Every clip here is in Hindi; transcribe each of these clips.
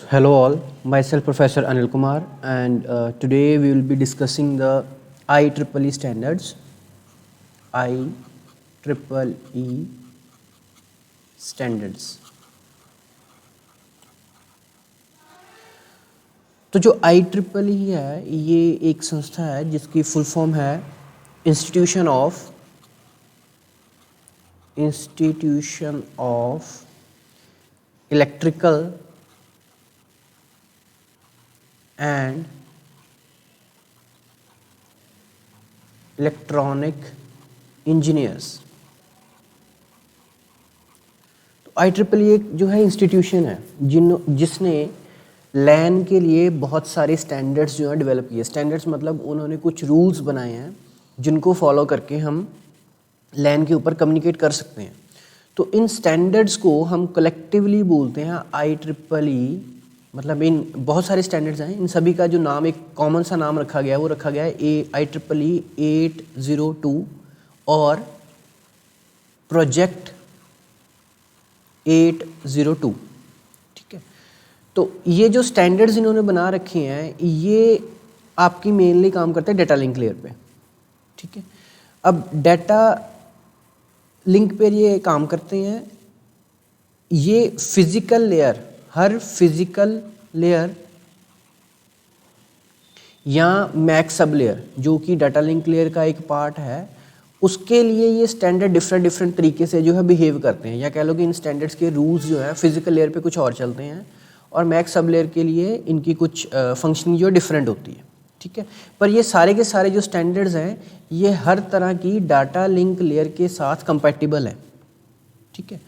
Hello all, myself Professor Anil Kumar and today we will be discussing the IEEE standards. IEEE standards. तो जो IEEE है ये एक संस्था है जिसकी फुल फॉर्म है institution of electrical and electronic engineers. तो IEEE एक जो है इंस्टीट्यूशन है जिसने लैन के लिए बहुत सारे स्टैंडर्ड्स जो है डेवलप किए। स्टैंडर्ड्स मतलब उन्होंने कुछ रूल्स बनाए हैं जिनको फॉलो करके हम लैन के ऊपर कम्युनिकेट कर सकते हैं। तो इन स्टैंडर्ड्स को हम कलेक्टिवली बोलते हैं IEEE। मतलब इन बहुत सारे स्टैंडर्ड्स हैं, इन सभी का जो नाम एक कॉमन सा नाम रखा गया है वो रखा गया है IEEE 802 और प्रोजेक्ट 802। ठीक है, तो ये जो स्टैंडर्ड्स इन्होंने बना रखे हैं ये आपकी मेनली काम करते हैं डाटा लिंक लेयर पे। ठीक है, अब डाटा लिंक पे ये काम करते हैं। ये फिजिकल लेयर, हर फिजिकल लेयर या मैक सब लेयर जो कि डाटा लिंक लेयर का एक पार्ट है, उसके लिए ये स्टैंडर्ड डिफरेंट तरीके से जो है बिहेव करते हैं, या कह लो कि इन स्टैंडर्ड्स के रूल्स जो है फिजिकल लेयर पे कुछ और चलते हैं और मैक सब लेयर के लिए इनकी कुछ फंक्शनिंग जो डिफरेंट होती है। ठीक है, पर ये सारे के सारे जो स्टैंडर्ड्स हैं ये हर तरह की डाटा लिंक लेयर के साथ कंपैटिबल है। ठीक है,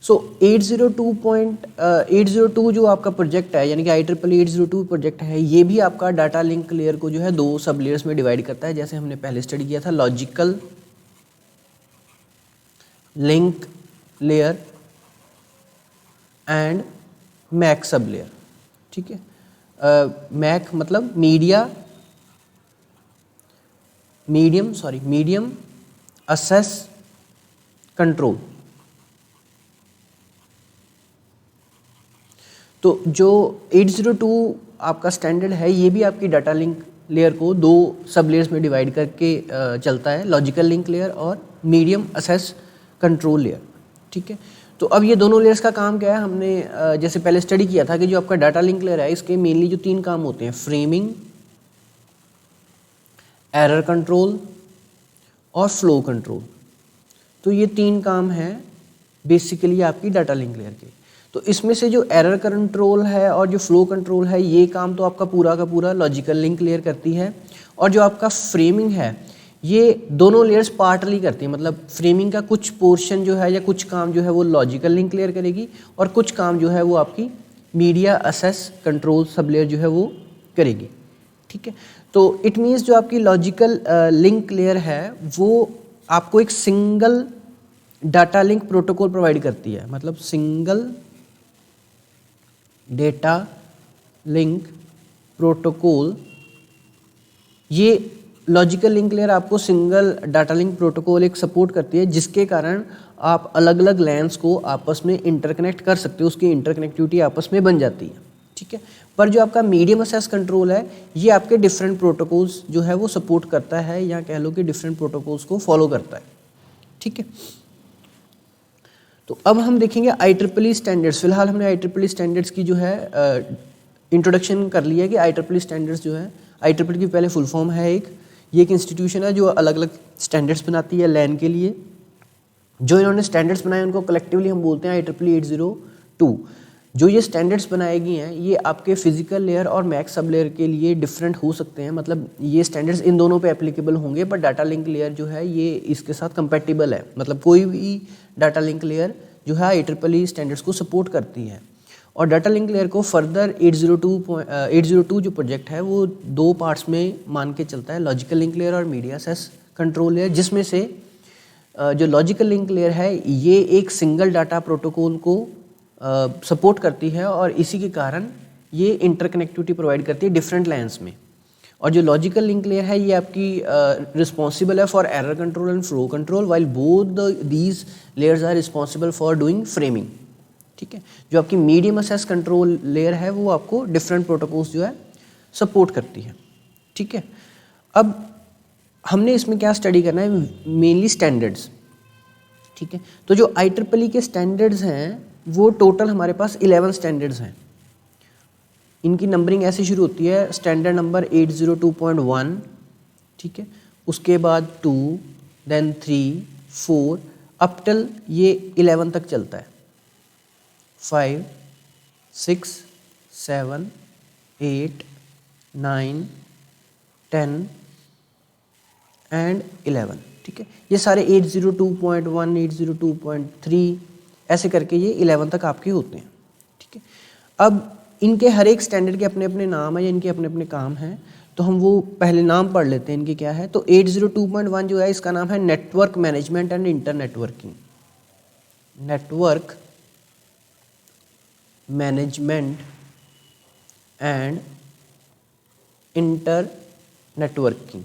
सो 802 जो आपका प्रोजेक्ट है यानी कि IEEE 802 प्रोजेक्ट है, ये भी आपका डाटा लिंक लेयर को जो है दो सब लेयर्स में डिवाइड करता है, जैसे हमने पहले स्टडी किया था, logical link layer and MAC sub layer. ठीक है, मैक मतलब मीडियम असेस कंट्रोल। तो जो 802 आपका स्टैंडर्ड है ये भी आपकी डाटा लिंक लेयर को दो सब लेयर्स में डिवाइड करके चलता है, लॉजिकल लिंक लेयर और मीडियम असेस कंट्रोल लेयर। ठीक है, तो अब ये दोनों लेयर्स का काम क्या है, हमने जैसे पहले स्टडी किया था कि जो आपका डाटा लिंक लेयर है इसके मेनली जो तीन काम होते हैं, फ्रेमिंग, एरर कंट्रोल और फ्लो कंट्रोल। तो ये तीन काम हैं बेसिकली आपकी डाटा लिंक लेयर के। तो इसमें से जो एरर कंट्रोल है और जो फ्लो कंट्रोल है ये काम तो आपका पूरा का पूरा लॉजिकल लिंक लेयर करती है, और जो आपका फ्रेमिंग है ये दोनों लेयर्स पार्टली करती है। मतलब फ्रेमिंग का कुछ पोर्शन जो है या कुछ काम जो है वो लॉजिकल लिंक लेयर करेगी और कुछ काम जो है वो आपकी media assess control sub layer जो है वो करेगी। ठीक है, तो इट मीन्स जो आपकी लॉजिकल लिंक लेयर है वो आपको एक single data link protocol provide करती है। मतलब सिंगल डेटा लिंक प्रोटोकॉल, ये लॉजिकल लिंक लेयर आपको सिंगल डाटा लिंक प्रोटोकॉल एक सपोर्ट करती है, जिसके कारण आप अलग अलग लैन्स को आपस में इंटरकनेक्ट कर सकते हो, उसकी इंटरकनेक्टिविटी आपस में बन जाती है। ठीक है, पर जो आपका मीडियम असेस कंट्रोल है ये आपके डिफरेंट प्रोटोकॉल्स जो है वो सपोर्ट करता है, या कह लो कि डिफरेंट प्रोटोकॉल्स को फॉलो करता है। ठीक है, तो अब हम देखेंगे IEEE स्टैंडर्ड्स। फिलहाल हमने IEEE स्टैंडर्ड्स की जो है इंट्रोडक्शन कर लिया है कि IEEE स्टैंडर्ड्स जो है, IEEE की पहले फुल फॉर्म है ये एक इंस्टीट्यूशन है जो अलग अलग स्टैंडर्ड्स बनाती है लैन के लिए। जो इन्होंने स्टैंडर्ड्स बनाए उनको कलेक्टिवली हम बोलते हैं IEEE 802। जो ये स्टैंडर्ड्स बनाएगी हैं ये आपके फिजिकल लेयर और मैक सब लेयर के लिए डिफरेंट हो सकते हैं। मतलब ये स्टैंडर्ड्स इन दोनों पे एप्लीकेबल होंगे, पर डाटा लिंक लेयर जो है ये इसके साथ कंपैटिबल है। मतलब कोई भी डाटा लिंक लेयर जो है IEEE स्टैंडर्ड्स को सपोर्ट करती है। और डाटा लिंक लेयर को फर्दर 802 जो प्रोजेक्ट है वो दो पार्ट्स में मान के चलता है, लॉजिकल लिंक लेयर और मीडिया असेस कंट्रोल लेयर, जिसमें से जो लॉजिकल लिंक लेयर है ये एक सिंगल डाटा प्रोटोकॉल को सपोर्ट करती है और इसी के कारण ये इंटरकनेक्टिविटी प्रोवाइड करती है डिफरेंट लैन्स में। और जो लॉजिकल लिंक लेयर है ये आपकी रिस्पॉन्सिबल है for error control and flow control, while both these layers are responsible for doing framing. ठीक है। जो आपकी मीडियम एक्सेस कंट्रोल लेयर है वो आपको डिफरेंट प्रोटोकॉल्स जो है सपोर्ट करती है, ठीक है। अब हमने इसमें क्या स्टडी करना है, मेनली स्टैंडर्ड्स, ठीक है। तो जो IEEE के स्टैंडर्ड्स हैं वो टोटल हमारे पास 11 स्टैंडर्ड्स हैं। इनकी नंबरिंग ऐसे शुरू होती है, स्टैंडर्ड नंबर 802.1, ठीक है, उसके बाद 2, देन 3, 4 अप टिल ये 11 तक चलता है। 5, 6, 7, 8, 9, 10 एंड 11, ठीक है। ये सारे 802.1, 802.3 ऐसे करके ये 11 तक आपके होते हैं, ठीक है। अब इनके हर एक स्टैंडर्ड के अपने अपने नाम है या इनके अपने अपने काम हैं, तो हम वो पहले नाम पढ़ लेते हैं इनके क्या है। तो 802.1 जो है इसका नाम है network management and internetworking, network management and inter networking.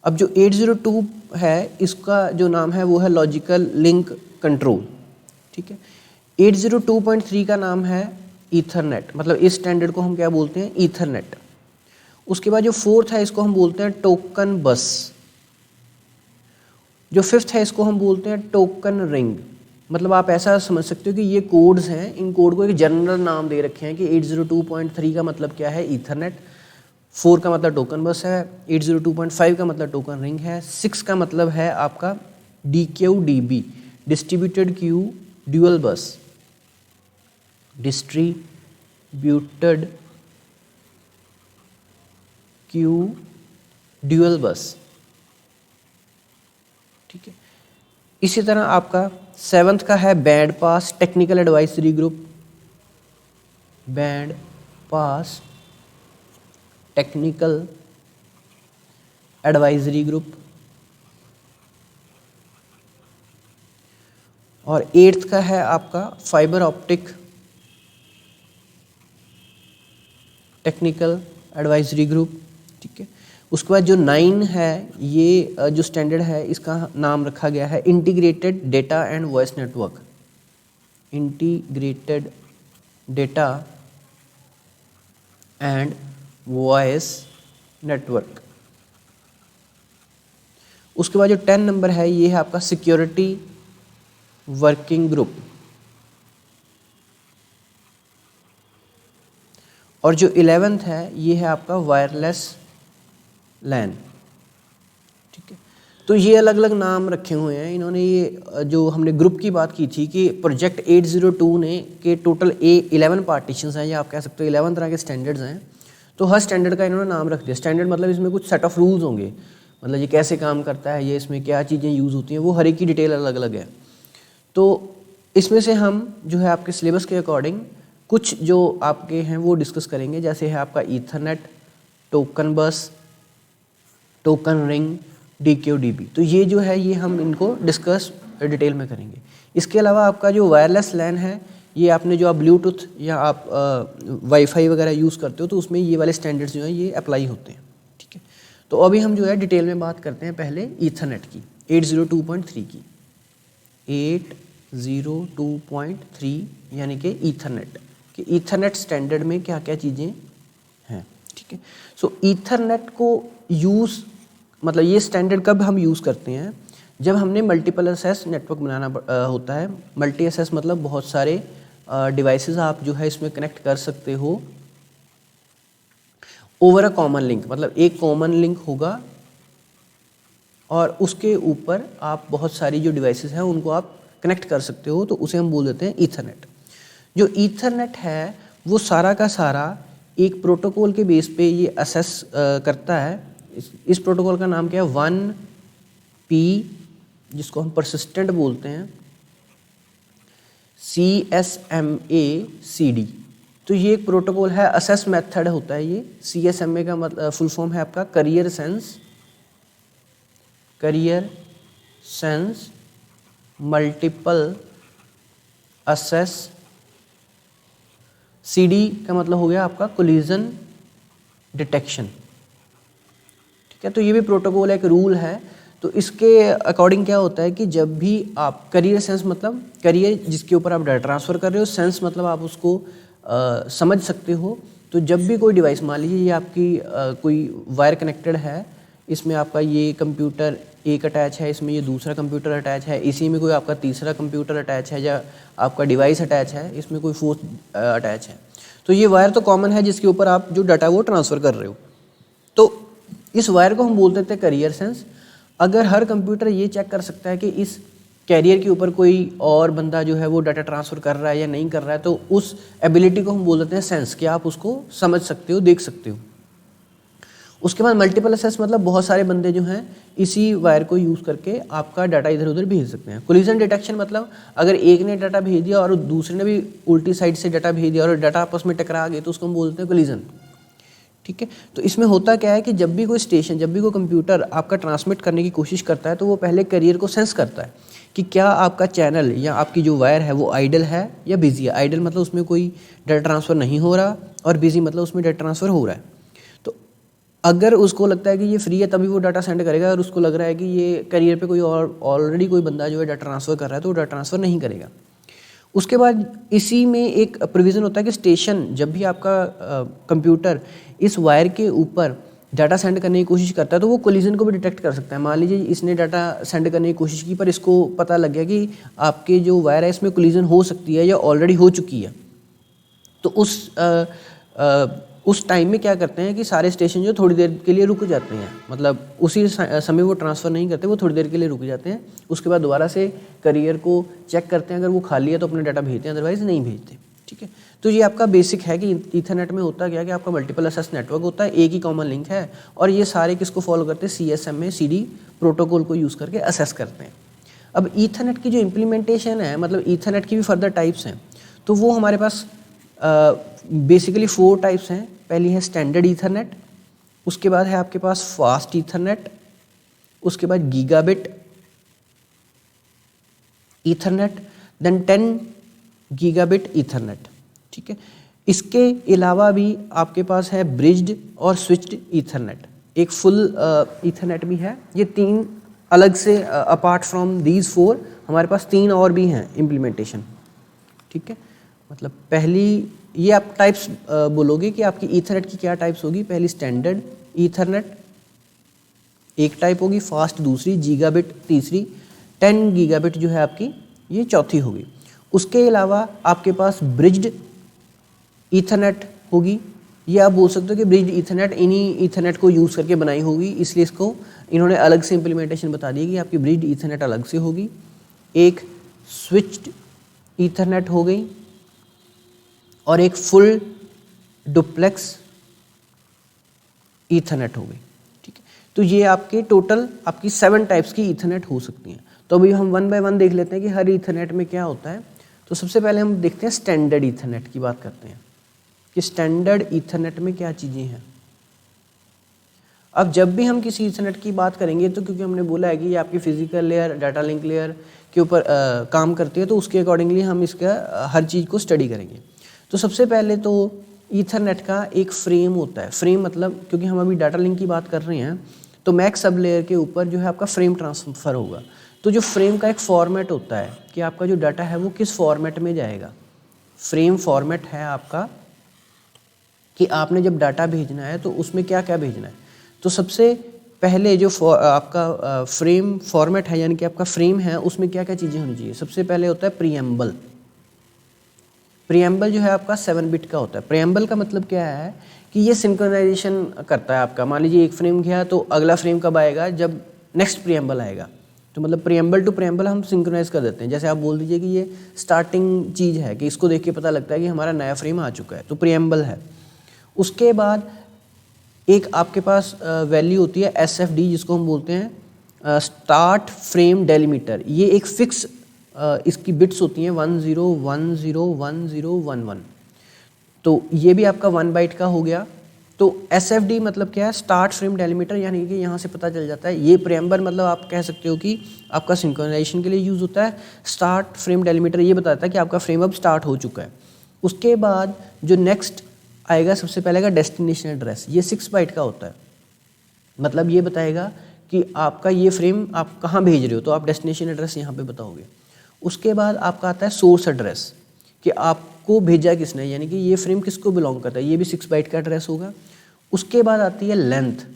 अब जो 802 है इसका जो नाम है वो है लॉजिकल लिंक कंट्रोल, ठीक है। 802.3 का नाम है ईथरनेट, मतलब इस स्टैंडर्ड को हम क्या बोलते हैं, ईथरनेट। उसके बाद जो 4th है इसको हम बोलते हैं टोकन बस। जो 5th है इसको हम बोलते हैं टोकन रिंग। मतलब आप ऐसा समझ सकते हो कि ये कोड्स हैं, इन कोड को एक जनरल नाम दे रखे हैं कि 802.3 का मतलब क्या है, ईथरनेट। 4 का मतलब टोकन बस है, 802.5 का मतलब टोकन रिंग है, 6 का मतलब है आपका DQDB, डिस्ट्रीब्यूटेड क्यू ड्यूअल बस, डिस्ट्रीब्यूटेड क्यू ड्यूअल बस, ठीक है। इसी तरह आपका 7th का है band pass technical advisory group, band pass technical advisory group. और 8th का है आपका fibre optic technical advisory group, ठीक है। उसके बाद जो 9 है ये जो स्टैंडर्ड है इसका नाम रखा गया है integrated data and voice network, integrated data and voice network. उसके बाद जो 10 नंबर है ये है आपका सिक्योरिटी वर्किंग ग्रुप। और जो 11th है ये है आपका वायरलेस लैन, ठीक है। तो ये अलग अलग नाम रखे हुए हैं इन्होंने। ये जो हमने ग्रुप की बात की थी कि प्रोजेक्ट 802 ने के टोटल 11 पार्टीशंस हैं, या आप कह सकते हो 11 तरह के स्टैंडर्ड्स हैं। तो हर स्टैंडर्ड का इन्होंने नाम रख दिया। स्टैंडर्ड मतलब इसमें कुछ सेट ऑफ रूल्स होंगे, मतलब ये कैसे काम करता है, ये इसमें क्या चीज़ें यूज़ होती हैं, वो हर एक की डिटेल अलग अलग है। तो इसमें से हम जो है आपके सिलेबस के अकॉर्डिंग कुछ जो आपके हैं वो डिस्कस करेंगे। जैसे है आपका ईथरनेट, टोकन बस, टोकन रिंग, DQDB। तो ये जो है ये हम इनको डिस्कस डिटेल में करेंगे। इसके अलावा आपका जो वायरलेस लैन है, ये आपने जो आप ब्लूटूथ या आप वाईफाई वगैरह यूज़ करते हो तो उसमें ये वाले स्टैंडर्ड्स जो हैं ये अप्लाई होते हैं, ठीक है। तो अभी हम जो है डिटेल में बात करते हैं पहले ईथरनेट की, 802.3 की। 802.3 यानी कि ईथरनेट, कि ईथरनेट स्टैंडर्ड में क्या क्या चीज़ें हैं, ठीक है। सो ईथरनेट को यूज़ मतलब ये स्टैंडर्ड कब हम यूज़ करते हैं, जब हमने मल्टीपल एक्सेस नेटवर्क बनाना होता है। मल्टी एक्सेस मतलब बहुत सारे डिवाइसेस आप जो है इसमें कनेक्ट कर सकते हो ओवर अ कॉमन लिंक, मतलब एक कॉमन लिंक होगा और उसके ऊपर आप बहुत सारी जो डिवाइसेस हैं उनको आप कनेक्ट कर सकते हो, तो उसे हम बोल देते हैं ईथरनेट। जो ईथरनेट है वो सारा का सारा एक प्रोटोकॉल के बेस पे ये असेस करता है। इस प्रोटोकॉल का नाम क्या है, 1P, जिसको हम परसिस्टेंट बोलते हैं, CSMA/CD। तो ये एक प्रोटोकॉल है, असेस मेथड होता है ये। CSMA का मतलब फुल फॉर्म है आपका career sense multiple assess. CD का मतलब हो गया आपका कोलिजन डिटेक्शन, ठीक है। तो ये भी प्रोटोकॉल एक रूल है तो इसके अकॉर्डिंग क्या होता है कि जब भी आप करियर सेंस मतलब करियर जिसके ऊपर आप डाटा ट्रांसफ़र कर रहे हो, सेंस मतलब आप उसको समझ सकते हो। तो जब भी कोई डिवाइस, मान लीजिए ये आपकी कोई वायर कनेक्टेड है, इसमें आपका ये कंप्यूटर एक अटैच है, इसमें ये दूसरा कंप्यूटर अटैच है, इसी में कोई आपका तीसरा कंप्यूटर अटैच है या आपका डिवाइस अटैच है, इसमें कोई फोर्थ अटैच है। तो ये वायर तो कॉमन है जिसके ऊपर आप जो डाटा वो ट्रांसफ़र कर रहे हो। तो इस वायर को हम बोल देते हैं करियर सेंस। अगर हर कंप्यूटर ये चेक कर सकता है कि इस कैरियर के ऊपर कोई और बंदा जो है वो डाटा ट्रांसफ़र कर रहा है या नहीं कर रहा है, तो उस एबिलिटी को हम बोल देते हैं सेंस, कि आप उसको समझ सकते हो, देख सकते हो। उसके बाद मल्टीपल असेस मतलब बहुत सारे बंदे जो हैं इसी वायर को यूज़ करके आपका डाटा इधर उधर भेज सकते हैं। कोलिजन डिटेक्शन मतलब अगर एक ने डाटा भेज दिया और दूसरे ने भी उल्टी साइड से डाटा भेज दिया और डाटा आपस में टकरा गए, तो उसको हम बोलते हैं कोलिजन। ठीक है, तो इसमें होता क्या है कि जब भी कोई स्टेशन, जब भी कोई कंप्यूटर आपका ट्रांसमिट करने की कोशिश करता है, तो वो पहले कैरियर को सेंस करता है कि क्या आपका चैनल या आपकी जो वायर है वो आइडल है या बिजी है। आइडल मतलब उसमें कोई डाटा ट्रांसफ़र नहीं हो रहा, और बिजी मतलब उसमें डाटा ट्रांसफ़र हो रहा है। तो अगर उसको लगता है कि ये फ्री है तभी वो डाटा सेंड करेगा, और उसको लग रहा है कि ये कैरियर पे कोई और ऑलरेडी कोई बंदा जो है डाटा ट्रांसफ़र कर रहा है, तो वो डाटा ट्रांसफ़र नहीं करेगा। उसके बाद इसी में एक प्रोविज़न होता है कि स्टेशन, जब भी आपका कंप्यूटर इस वायर के ऊपर डाटा सेंड करने की कोशिश करता है, तो वो कोलिजन को भी डिटेक्ट कर सकता है। मान लीजिए इसने डाटा सेंड करने की कोशिश की, पर इसको पता लग गया कि आपके जो वायर है इसमें कोलिजन हो सकती है या ऑलरेडी हो चुकी है। तो उस टाइम में क्या करते हैं कि सारे स्टेशन जो थोड़ी देर के लिए रुक जाते हैं, मतलब उसी समय वो ट्रांसफ़र नहीं करते, वो थोड़ी देर के लिए रुक जाते हैं। उसके बाद दोबारा से कैरियर को चेक करते हैं, अगर वो खाली है तो अपना डाटा भेजते हैं, अदरवाइज़ नहीं भेजते। ठीक है, तो ये आपका बेसिक है कि ईथरनेट में होता क्या है कि आपका मल्टीपल असेस नेटवर्क होता है, एक ही कॉमन लिंक है, और ये सारे किसको फॉलो करते हैं, CSMA CD प्रोटोकॉल को यूज़ करके असेस करते हैं। अब ईथरनेट की जो इम्प्लीमेंटेशन है, मतलब ईथरनेट की भी फर्दर टाइप्स हैं, तो वो हमारे पास बेसिकली 4 टाइप्स हैं। पहली है स्टैंडर्ड ईथरनेट, उसके बाद है आपके पास फास्ट ईथरनेट, उसके बाद gigabit ethernet, then 10 gigabit ethernet. ठीक है, इसके अलावा भी आपके पास है ब्रिज्ड और स्विच्ड ईथरनेट, एक फुल ईथरनेट भी है। ये 3 अलग से, अपार्ट फ्रॉम दीज 4 हमारे पास 3 और भी हैं इम्प्लीमेंटेशन। ठीक है, मतलब पहली ये आप टाइप्स बोलोगे कि आपकी ईथरनेट की क्या टाइप्स होगी। पहली स्टैंडर्ड ईथरनेट एक टाइप होगी, फास्ट दूसरी, गीगाबिट तीसरी, 10 गीगाबिट जो है आपकी ये चौथी होगी। उसके अलावा आपके पास ब्रिज्ड ईथरनेट होगी, ये आप बोल सकते हो कि ब्रिज्ड ईथरनेट इन्हीं ईथरनेट को यूज़ करके बनाई होगी, इसलिए इसको इन्होंने अलग से इम्प्लीमेंटेशन बता दी कि आपकी ब्रिज्ड ईथरनेट अलग से होगी। एक स्विच्ड ईथरनेट हो गई, और एक फुल डुप्लेक्स ईथरनेट हो गई। ठीक है, तो ये आपके टोटल आपकी 7 टाइप्स की ईथरनेट हो सकती हैं। तो अभी हम 1 बाय 1 देख लेते हैं कि हर ईथरनेट में क्या होता है। तो सबसे पहले हम देखते हैं स्टैंडर्ड ईथरनेट की बात करते हैं कि स्टैंडर्ड ईथरनेट में क्या चीज़ें हैं। अब जब भी हम किसी ईथरनेट की बात करेंगे, तो क्योंकि हमने बोला है कि ये आपकी physical layer, data link layer के ऊपर काम करती है, तो उसके अकॉर्डिंगली हम इसका हर चीज़ को स्टडी करेंगे। तो सबसे पहले तो ईथरनेट का एक फ्रेम होता है। फ्रेम मतलब, क्योंकि हम अभी डाटा लिंक की बात कर रहे हैं, तो मैक्स सब लेयर के ऊपर जो है आपका फ्रेम ट्रांसफ़र होगा। तो जो फ्रेम का एक फॉर्मेट होता है कि आपका जो डाटा है वो किस फॉर्मेट में जाएगा। फ्रेम फॉर्मेट है आपका कि आपने जब डाटा भेजना है तो उसमें क्या क्या भेजना है। तो सबसे पहले जो आपका फ्रेम फॉर्मेट है, यानी कि आपका फ्रेम है, उसमें क्या क्या चीज़ें होनी चाहिए। सबसे पहले होता है प्रीएम्बल। प्रीएम्बल जो है आपका 7 बिट का होता है। प्रीएम्बल का मतलब क्या है कि ये सिंक्रोनाइजेशन करता है आपका। मान लीजिए एक फ्रेम गया, तो अगला फ्रेम कब आएगा, जब नेक्स्ट प्रीएम्बल आएगा। तो मतलब प्रीएम्बल टू प्रीएम्बल हम सिंक्रोनाइज कर देते हैं। जैसे आप बोल दीजिए कि ये स्टार्टिंग चीज़ है, कि इसको देख के पता लगता है कि हमारा नया फ्रेम आ चुका है, तो प्रीएम्बल है। उसके बाद एक आपके पास वैल्यू होती है SFD, जिसको हम बोलते हैं स्टार्ट फ्रेम डेलीमीटर। ये एक फिक्स इसकी बिट्स होती हैं 10101011। तो ये भी आपका 1 बाइट का हो गया। तो SFD मतलब क्या है, स्टार्ट फ्रेम डेलीमीटर, यानी कि यहाँ से पता चल जाता है। ये प्रीएम्बल मतलब आप कह सकते हो कि आपका सिंक्रोनाइजेशन के लिए यूज़ होता है। स्टार्ट फ्रेम डेलीमीटर ये बताता है कि आपका फ्रेम अब स्टार्ट हो चुका है। उसके बाद जो नेक्स्ट आएगा, सबसे पहले का डेस्टिनेशन एड्रेस, ये 6 बाइट का होता है। मतलब ये बताएगा कि आपका ये फ्रेम आप कहाँ भेज रहे हो, तो आप डेस्टिनेशन एड्रेस यहाँ पे बताओगे। उसके बाद आपका आता है सोर्स एड्रेस, कि आपको भेजा किसने, यानी कि ये फ्रेम किसको बिलोंग करता है, ये भी 6 बाइट का एड्रेस होगा। उसके बाद आती है लेंथ,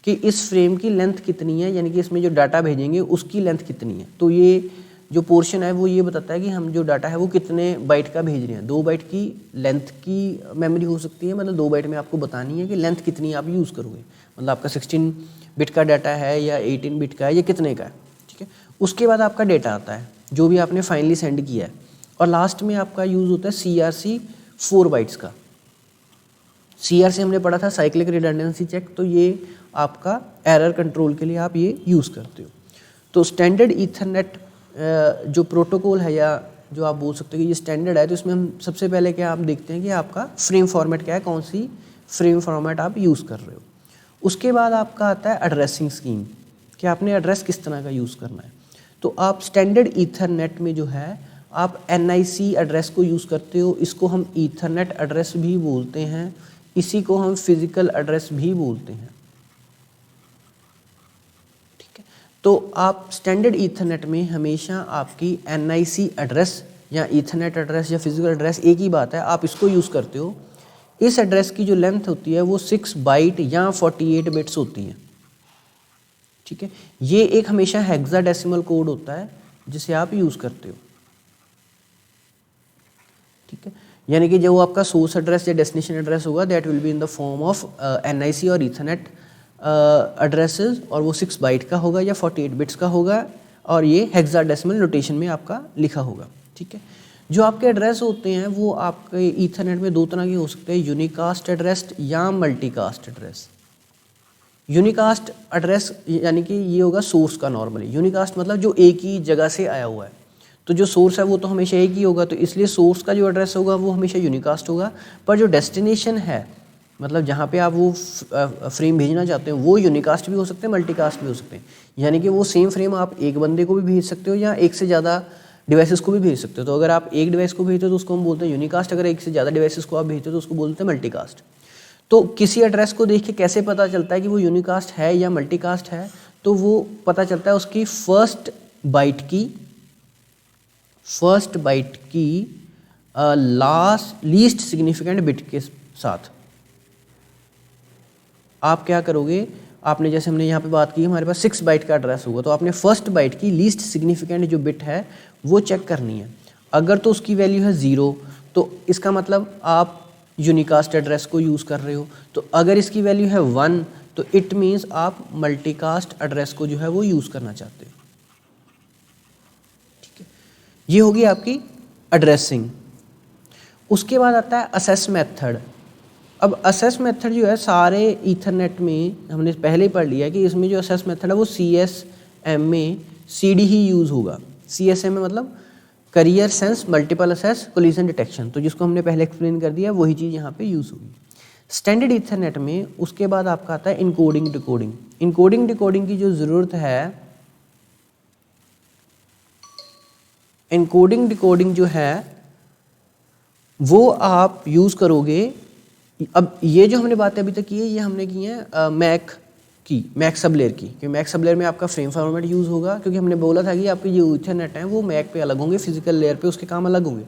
कि इस फ्रेम की लेंथ कितनी है, यानी कि इसमें जो डाटा भेजेंगे उसकी लेंथ कितनी है। तो ये जो पोर्शन है वो ये बताता है कि हम जो डाटा है वो कितने बाइट का भेज रहे हैं। 2 बाइट की लेंथ की मेमोरी हो सकती है, मतलब 2 बाइट में आपको बतानी है कि लेंथ कितनी आप यूज़ करोगे, मतलब आपका 16 बिट का डाटा है या 18 बिट का है या कितने का है, ठीक है। उसके बाद आपका डेटा आता है जो भी आपने फाइनली सेंड किया है, और लास्ट में आपका यूज़ होता है CRC 4 बाइट्स का। CRC हमने पढ़ा था साइक्लिक रिडंडेंसी चेक, तो ये आपका एरर कंट्रोल के लिए आप ये यूज़ करते हो। तो स्टैंडर्ड ईथरनेट जो प्रोटोकॉल है, या जो आप बोल सकते हो कि ये स्टैंडर्ड है, तो इसमें हम सबसे पहले क्या आप देखते हैं कि आपका फ्रेम फॉर्मेट क्या है, कौन सी फ्रेम फॉर्मेट आप यूज़ कर रहे हो। उसके बाद आपका आता है एड्रेसिंग स्कीम, कि आपने एड्रेस किस तरह का यूज़ करना है। तो आप स्टैंडर्ड ईथरनेट में जो है आप NIC एड्रेस को यूज़ करते हो, इसको हम ईथरनेट एड्रेस भी बोलते हैं, इसी को हम फिजिकल एड्रेस भी बोलते हैं, ठीक है। तो आप स्टैंडर्ड ईथरनेट में हमेशा आपकी NIC एड्रेस या ईथरनेट एड्रेस या फिजिकल एड्रेस एक ही बात है, आप इसको यूज़ करते हो। इस एड्रेस की जो लेंथ होती है वो 6 बाइट या 48 बिट्स होती है, ठीक है। ये एक हमेशा हेक्साडेसिमल कोड होता है जिसे आप यूज़ करते हो, ठीक है। यानी कि जो आपका सोर्स एड्रेस या डेस्टिनेशन एड्रेस होगा that will be in the form of NIC और ईथरनेट एड्रेसेस, और वो 6 बाइट का होगा या 48 बिट्स का होगा, और ये हेक्साडेसिमल नोटेशन में आपका लिखा होगा, ठीक है। जो आपके एड्रेस होते हैं वो आपके ईथरनेट में 2 तरह के हो सकते हैं, यूनिकास्ट एड्रेस या मल्टीकास्ट एड्रेस। यूनिकास्ट एड्रेस यानी कि ये होगा सोर्स का नॉर्मली, यूनिकास्ट मतलब जो एक ही जगह से आया हुआ है, तो जो सोर्स है वो तो हमेशा एक ही होगा, तो इसलिए सोर्स का जो एड्रेस होगा वो हमेशा यूनिकास्ट होगा। पर जो डेस्टिनेशन है, मतलब जहाँ पे आप वो फ्रेम भेजना चाहते हो, वो यूनिकास्ट भी हो सकते हैं, मल्टीकास्ट भी हो सकते हैं। यानी कि वो सेम फ्रेम आप एक बंदे को भी भेज सकते हो या एक से ज़्यादा डिवाइसेस को भी भेज सकते हो। तो अगर आप एक डिवाइस को भेजते हो तो उसको हम बोलते हैं यूनिकास्ट, अगर एक से ज़्यादा डिवाइसेस को आप भेजते हो तो उसको बोलते हैं मल्टीकास्ट। तो किसी एड्रेस को देख के कैसे पता चलता है कि वो यूनिकास्ट है या मल्टीकास्ट है, तो वो पता चलता है उसकी फर्स्ट बाइट की लीस्ट सिग्निफिकेंट बिट के साथ। आप क्या करोगे, आपने जैसे हमने यहाँ पे बात की हमारे पास 6 बाइट का एड्रेस होगा, तो आपने फर्स्ट बाइट की लीस्ट सिग्निफिकेंट जो बिट है वो चेक करनी है। अगर तो उसकी वैल्यू है 0 तो इसका मतलब आप यूनिकास्ट एड्रेस को यूज़ कर रहे हो, तो अगर इसकी वैल्यू है 1 तो इट मीन्स आप मल्टीकास्ट एड्रेस को जो है वो यूज़ करना चाहते हो, ठीक है। ये होगी आपकी एड्रेसिंग। उसके बाद आता है असेस मेथड। अब असेस मेथड जो है सारे ईथरनेट में हमने पहले ही पढ़ लिया कि इसमें जो असेस मेथड है वो CSM में CD ही यूज़ होगा। CSM में मतलब career sense multiple assess collision detection, तो जिसको हमने पहले एक्सप्लेन कर दिया वही चीज़ यहाँ पे यूज़ होगी स्टैंडर्ड ईथरनेट में। उसके बाद आपका आता है इनकोडिंग डिकोडिंग। इनकोडिंग डिकोडिंग की जो ज़रूरत है, इनकोडिंग डिकोडिंग जो है वो आप यूज़ करोगे। अब ये जो हमने बातें अभी तक की है ये हमने की हैं मैक सब लेयर की, क्योंकि मैक सब लेयर में आपका फ्रेम फॉर्मेट यूज़ होगा, क्योंकि हमने बोला था कि आपके जो ईथरनेट हैं वो मैक पे अलग होंगे, फिजिकल लेयर पे उसके काम अलग होंगे।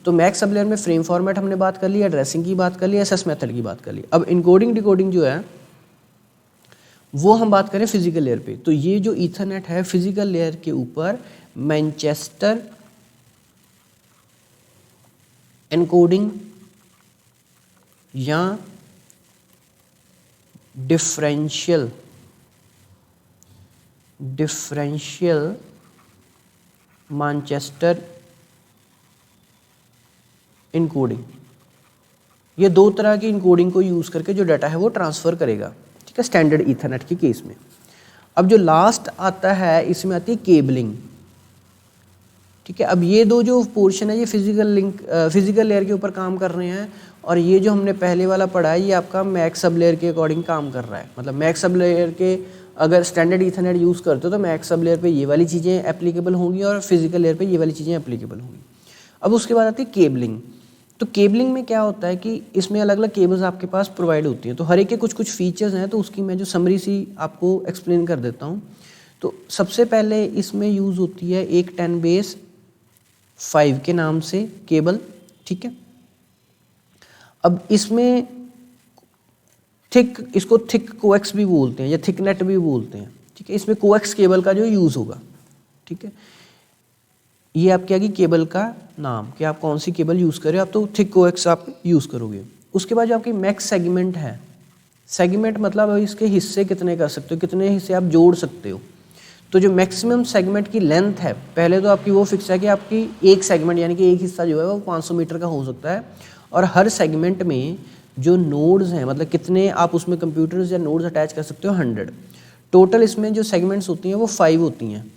तो मैक सब लेयर में फ्रेम फॉर्मेट हमने बात कर ली, एड्रेसिंग की बात कर ली, एसएस मेथड की बात कर ली। अब इनकोडिंग डिकोडिंग जो है वो हम बात करें फिजिकल लेयर पे। तो ये जो ईथरनेट है फिजिकल लेयर के ऊपर मैनचेस्टर एनकोडिंग या डिफरेंशियल मैनचेस्टर इनकोडिंग, ये 2 तरह की इनकोडिंग को यूज़ करके जो डाटा है वो ट्रांसफ़र करेगा, ठीक है, स्टैंडर्ड ईथरनेट के केस में। अब जो लास्ट आता है इसमें आती है केबलिंग, ठीक है। अब ये 2 जो पोर्शन है ये फिजिकल लेयर के ऊपर काम कर रहे हैं, और ये जो हमने पहले वाला पढ़ा है ये आपका मैक सब लेयर के अकॉर्डिंग काम कर रहा है। मतलब मैक सब लेयर के अगर स्टैंडर्ड ईथरनेट यूज़ करते हो तो मैक सब लेयर पे ये वाली चीज़ें एप्लीकेबल होंगी और फिजिकल लेयर पे ये वाली चीज़ें एप्लीकेबल होंगी। अब उसके बाद आती है केबलिंग। तो केबलिंग में क्या होता है कि इसमें अलग अलग केबल्स आपके पास प्रोवाइड होती हैं, तो हर एक के कुछ कुछ फीचर्स हैं, तो उसकी मैं जो समरी सी आपको एक्सप्लेन कर देता हूँ। तो सबसे पहले इसमें यूज़ होती है एक 10⁻5 के नाम से केबल, ठीक है। अब इसमें इसको थिक कोएक्स भी बोलते हैं या थिक नेट भी बोलते हैं, ठीक है। इसमें कोएक्स केबल का जो यूज़ होगा, ठीक है। ये आपके आगे केबल का नाम कि आप कौन सी केबल यूज़ कर रहे हो, आप तो थिक कोएक्स आप यूज़ करोगे। उसके बाद जो आपकी मैक्स सेगमेंट है, सेगमेंट मतलब इसके हिस्से कितने कर सकते हो, कितने हिस्से आप जोड़ सकते हो। तो जो मैक्सिमम सेगमेंट की लेंथ है, पहले तो आपकी वो फिक्स है कि आपकी एक सेगमेंट यानी कि एक हिस्सा जो है वो 500 मीटर का हो सकता है, और हर सेगमेंट में जो नोड्स हैं, मतलब कितने आप उसमें कंप्यूटर्स या नोड्स अटैच कर सकते हो, 100। टोटल इसमें जो सेगमेंट्स होती हैं वो 5 होती हैं,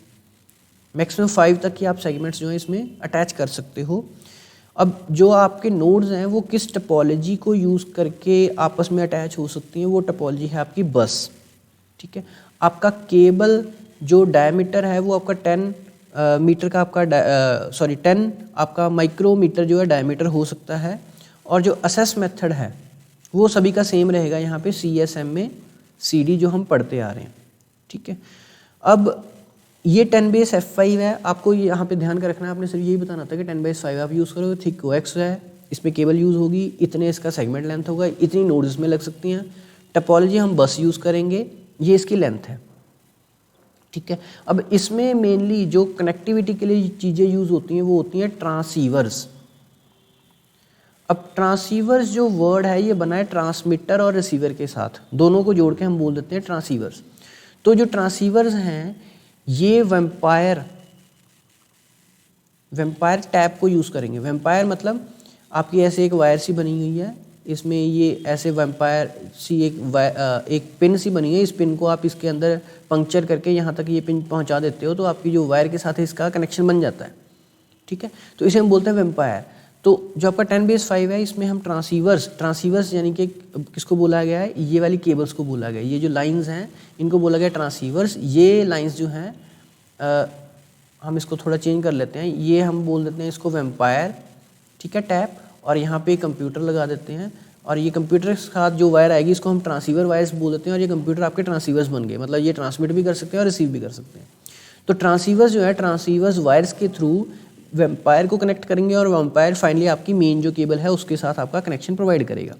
मैक्सिमम 5 तक की आप सेगमेंट्स जो है इसमें अटैच कर सकते हो। अब जो आपके नोड्स हैं वो किस टपोलॉजी को यूज़ करके आपस में अटैच हो सकती हैं, वो टपोलॉजी है आपकी बस, ठीक है। आपका केबल जो डायमीटर है वो आपका 10 मीटर का आपका 10 आपका माइक्रोमीटर जो है डायमीटर हो सकता है, और जो असेस मेथड है वो सभी का सेम रहेगा यहाँ पे CSM में CD जो हम पढ़ते आ रहे हैं, ठीक है। अब ये 10⁻F5 है, आपको यहाँ पे ध्यान का रखना है, आपने सिर्फ यही बताना था कि 10⁻5 आप यूज़ करोगे, थिक कोएक्स है, इसमें केबल यूज़ होगी, इतने इसका सेगमेंट लेंथ होगा, इतनी नोड्स इसमें लग सकती हैं। टपोलॉजी हम बस यूज़ करेंगे, ये इसकी लेंथ है, ठीक है। अब इसमें मेनली जो कनेक्टिविटी के लिए चीज़ें यूज़ होती हैं वो होती हैं ट्रांसीवर्स। अब ट्रांसीवर्स जो वर्ड है ये बना है ट्रांसमीटर और रिसीवर के साथ, दोनों को जोड़ के हम बोल देते हैं ट्रांसीवर्स। तो जो ट्रांसीवर्स हैं ये वेम्पायर टैप को यूज़ करेंगे। वेम्पायर मतलब आपकी ऐसे एक वायर सी बनी हुई है, इसमें ये ऐसे वेम्पायर सी एक पिन सी बनी है, इस पिन को आप इसके अंदर पंक्चर करके यहाँ तक ये पिन पहुँचा देते हो, तो आपकी जो वायर के साथ है इसका कनेक्शन बन जाता है, ठीक है। तो इसे हम बोलते हैं वेम्पायर। तो जो आपका 10⁻5 है इसमें हम ट्रांसीवर्स यानी कि किसको बोला गया है, ये वाली केबल्स को बोला गया है, ये जो लाइंस हैं इनको बोला गया ट्रांसीवर्स। ये लाइंस जो हैं हम इसको थोड़ा चेंज कर लेते हैं, ये हम बोल देते हैं इसको वेम्पायर, ठीक है, टैप, और यहाँ पे कंप्यूटर लगा देते हैं, और ये कंप्यूटर के साथ जो वायर आएगी इसको हम ट्रांसीवर वायर्स बोल देते हैं, और ये कंप्यूटर आपके ट्रांसीवर्स बन गए, मतलब ये ट्रांसमिट भी कर सकते हैं और रिसीव भी कर सकते हैं। तो ट्रांसीवर्स जो है, ट्रांसीवर्स वायर्स के थ्रू वेम्पायर को कनेक्ट करेंगे, और वेम्पायर फाइनली आपकी मेन जो केबल है उसके साथ आपका कनेक्शन प्रोवाइड करेगा,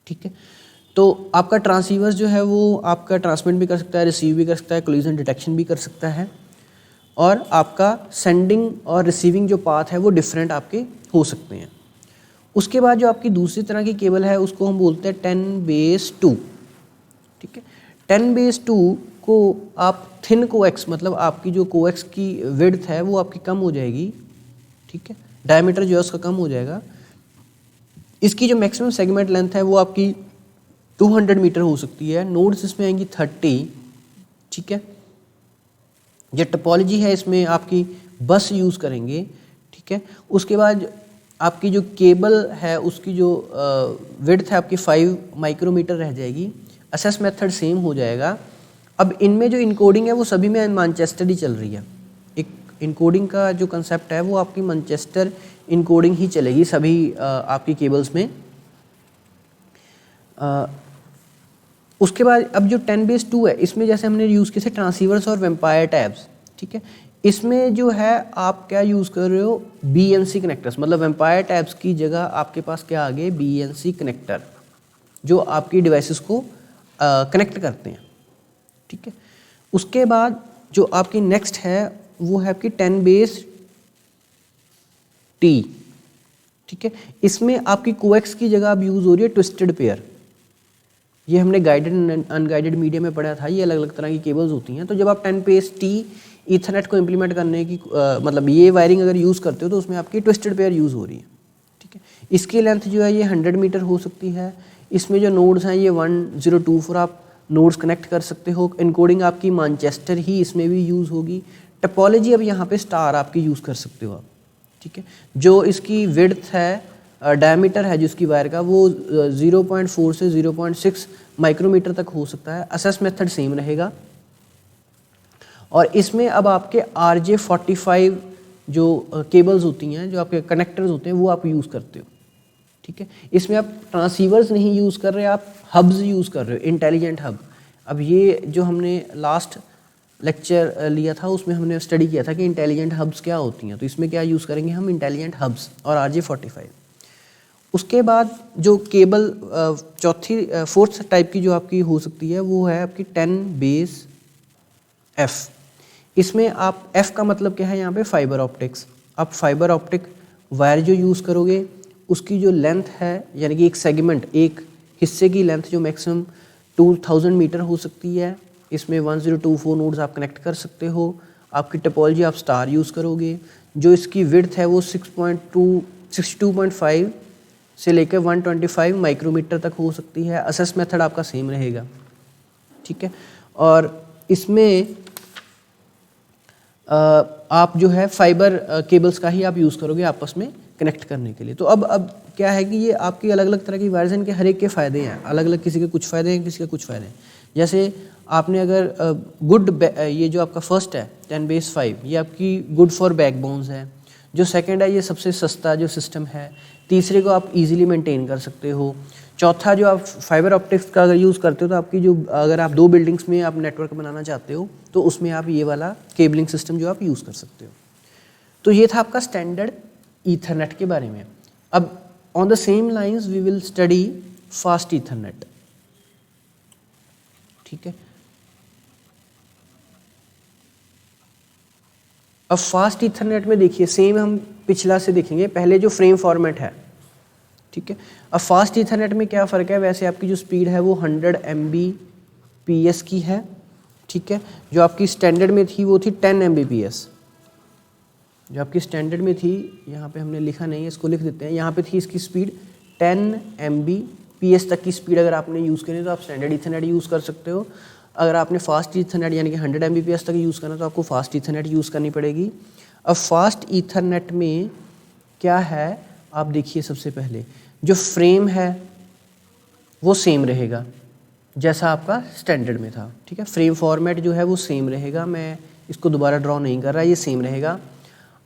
ठीक है। तो आपका ट्रांसीवर्स जो है वो आपका ट्रांसमिट भी कर सकता है, रिसीव भी कर सकता है, कोलिजन डिटेक्शन भी कर सकता है, और आपका सेंडिंग और रिसीविंग जो पाथ है वो डिफरेंट आपके हो सकते हैं। उसके बाद जो आपकी दूसरी तरह की केबल है उसको हम बोलते हैं 10⁻2, ठीक है। 10⁻2 को आप थिन कोएक्स, मतलब आपकी जो कोएक्स की विड्थ है वो आपकी कम हो जाएगी, ठीक है, डायमीटर जो है उसका कम हो जाएगा। इसकी जो मैक्सिमम सेगमेंट लेंथ है वो आपकी 200 मीटर हो सकती है, नोड्स इसमें आएंगी 30, ठीक है। जो टपोलॉजी है इसमें आपकी बस यूज़ करेंगे, ठीक है। उसके बाद आपकी जो केबल है उसकी जो विड्थ है आपकी 5 माइक्रोमीटर रह जाएगी, असेस मेथड सेम हो जाएगा। अब इनमें जो इनकोडिंग है वो सभी में मैनचेस्टर ही चल रही है, एक इनकोडिंग का जो कंसेप्ट है वो आपकी मैनचेस्टर इनकोडिंग ही चलेगी सभी आपकी केबल्स में। उसके बाद अब जो 10⁻2 है इसमें जैसे हमने यूज़ किए थे ट्रांसीवर्स और वेम्पायर टैब्स, ठीक है। इसमें जो है आप क्या यूज़ कर रहे हो, BNC कनेक्टर्स, मतलब वेम्पायर टैब्स की जगह आपके पास क्या आ गए, BNC कनेक्टर, जो आपकी डिवाइसेस को कनेक्ट करते हैं, ठीक है। उसके बाद जो आपकी नेक्स्ट है वो है आपकी 10⁻T, ठीक है। इसमें आपकी कोएक्स की जगह अब यूज़ हो रही है ट्विस्टेड पेयर। ये हमने गाइडेड एंड अनगाइडेड मीडिया में पढ़ा था, ये अलग अलग तरह की केबल्स होती हैं। तो जब आप 10⁻T ईथरनेट को इम्प्लीमेंट करने की मतलब ये वायरिंग अगर यूज़ करते हो तो उसमें आपकी ट्विस्टेड पेयर यूज़ हो रही है, ठीक है। इसकी लेंथ जो है ये 100 मीटर हो सकती है। इसमें जो नोड्स हैं ये 1024 आप नोड्स कनेक्ट कर सकते हो। इनकोडिंग आपकी मैनचेस्टर ही इसमें भी यूज़ होगी। टपोलॉजी अब यहाँ पे स्टार आपकी यूज़ कर सकते हो आप, ठीक है। जो इसकी विड्थ है, डायमीटर है जिसकी वायर का, वो 0.4 से 0.6 माइक्रोमीटर तक हो सकता है। असेस मेथड सेम रहेगा। और इसमें अब आपके RJ45 जो केबल्स होती हैं, जो आपके कनेक्टर्स होते हैं, वो आप यूज़ करते हो। ठीक है, इसमें आप ट्रांसीवर्स नहीं यूज़ कर रहे, आप हब्स यूज़ कर रहे हो, इंटेलिजेंट हब। अब ये जो हमने लास्ट लेक्चर लिया था उसमें हमने स्टडी किया था कि इंटेलिजेंट हब्स क्या होती हैं, तो इसमें क्या यूज़ करेंगे हम, इंटेलिजेंट हब्स और RJ45। उसके बाद जो केबल फोर्थ टाइप की जो आपकी हो सकती है वो है आपकी 10 बेस F। इसमें आप F का मतलब क्या है यहाँ पे, फाइबर ऑप्टिक्स। आप फाइबर ऑप्टिक वायर जो यूज़ करोगे उसकी जो लेंथ है, यानी कि एक सेगमेंट, एक हिस्से की लेंथ जो मैक्सिमम 2000 मीटर हो सकती है, इसमें 1024 नोड्स आप कनेक्ट कर सकते हो। आपकी टोपोलॉजी आप स्टार यूज़ करोगे। जो इसकी विड्थ है वो 62.5 से लेकर 125 माइक्रोमीटर तक हो सकती है। असेस मेथड आपका सेम रहेगा। ठीक है, और इसमें आप जो है फाइबर केबल्स का ही आप यूज़ करोगे आपस में कनेक्ट करने के लिए। तो अब क्या है कि ये आपकी अलग अलग तरह की वर्जन के हर एक के फ़ायदे हैं, अलग अलग, किसी के कुछ फ़ायदे हैं, किसी के कुछ फ़ायदे हैं। जैसे आपने अगर ये जो आपका फर्स्ट है 10 बेस 5, ये आपकी गुड फॉर बैकबोन्स है। जो सेकंड है ये सबसे सस्ता जो सिस्टम है। तीसरे को आप इजीली मेंटेन कर सकते हो। चौथा जो आप फाइबर ऑप्टिक्स का अगर यूज़ करते हो तो आपकी जो, अगर आप 2 बिल्डिंग्स में आप नेटवर्क बनाना चाहते हो तो उसमें आप ये वाला केबलिंग सिस्टम जो आप यूज़ कर सकते हो। तो ये था आपका स्टैंडर्ड ईथरनेट के बारे में। अब on the same lines we will study fast ethernet. ठीक है, अब फास्ट ईथरनेट में देखिए सेम हम पिछला से देखेंगे, पहले जो फ्रेम फॉर्मेट है। ठीक है, अब फास्ट ईथरनेट में क्या फ़र्क है, वैसे आपकी जो स्पीड है वो 100 Mbps की है। ठीक है, जो आपकी स्टैंडर्ड में थी वो थी 10 Mbps। जो आपकी स्टैंडर्ड में थी, यहाँ पे हमने लिखा नहीं है, इसको लिख देते हैं, यहाँ पे थी इसकी स्पीड 10 Mbps तक की स्पीड अगर आपने यूज़ करी तो आप स्टैंडर्ड ईथरनेट यूज़ कर सकते हो। अगर आपने फास्ट ईथरनेट यानी कि 100 Mbps तक यूज़ करना तो आपको फास्ट ईथरनेट यूज़ करनी पड़ेगी। अब फास्ट ईथरनेट में क्या है, आप देखिए सबसे पहले जो फ्रेम है वो सेम रहेगा जैसा आपका स्टैंडर्ड में था। ठीक है, फ्रेम फॉर्मेट जो है वो सेम रहेगा, मैं इसको दोबारा ड्रॉ नहीं कर रहा, ये सेम रहेगा।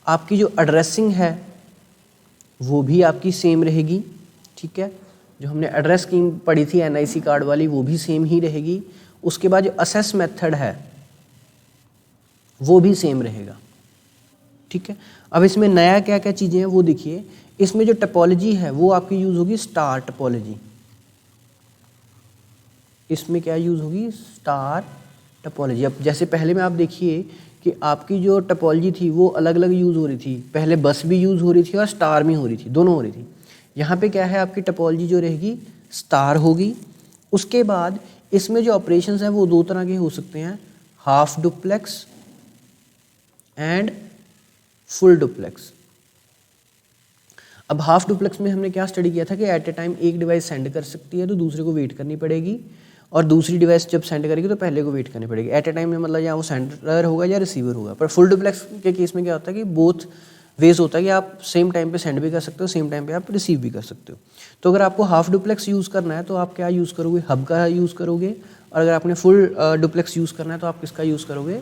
आपकी जो एड्रेसिंग है वो भी आपकी सेम रहेगी। ठीक है, जो हमने एड्रेस स्कीम पढ़ी थी NIC कार्ड वाली वो भी सेम ही रहेगी। उसके बाद जो असेस मेथड है वो भी सेम रहेगा। ठीक है, अब इसमें नया क्या क्या चीज़ें हैं वो देखिए। इसमें जो टोपोलॉजी है वो आपकी यूज़ होगी स्टार टोपोलॉजी। इसमें क्या यूज़ होगी, स्टार टोपोलॉजी। अब जैसे पहले में आप देखिए कि आपकी जो टोपोलॉजी थी वो अलग अलग यूज़ हो रही थी, पहले बस भी यूज़ हो रही थी और स्टार भी हो रही थी, दोनों हो रही थी। यहाँ पे क्या है, आपकी टोपोलॉजी जो रहेगी स्टार होगी। उसके बाद इसमें जो ऑपरेशंस हैं वो 2 तरह के हो सकते हैं, half duplex and full duplex. अब हाफ डुप्लेक्स में हमने क्या स्टडी किया था कि एट ए टाइम एक डिवाइस सेंड कर सकती है तो दूसरे को वेट करनी पड़ेगी, और दूसरी डिवाइस जब सेंड करेगी तो पहले को वेट करनी पड़ेगी। एट ए टाइम में मतलब या वो सेंडर होगा या रिसीवर होगा। पर फुल डुप्लेक्स के केस में क्या होता है कि बोथ वेज होता है कि आप सेम टाइम पे सेंड भी कर सकते हो, सेम टाइम पे आप रिसीव भी कर सकते हो। तो अगर आपको हाफ डुप्लेक्स यूज़ करना है तो आप क्या यूज़ करोगे, हब का यूज़ करोगे, और अगर आपने फुल डुप्लेक्स यूज़ करना है तो आप किसका यूज़ करोगे,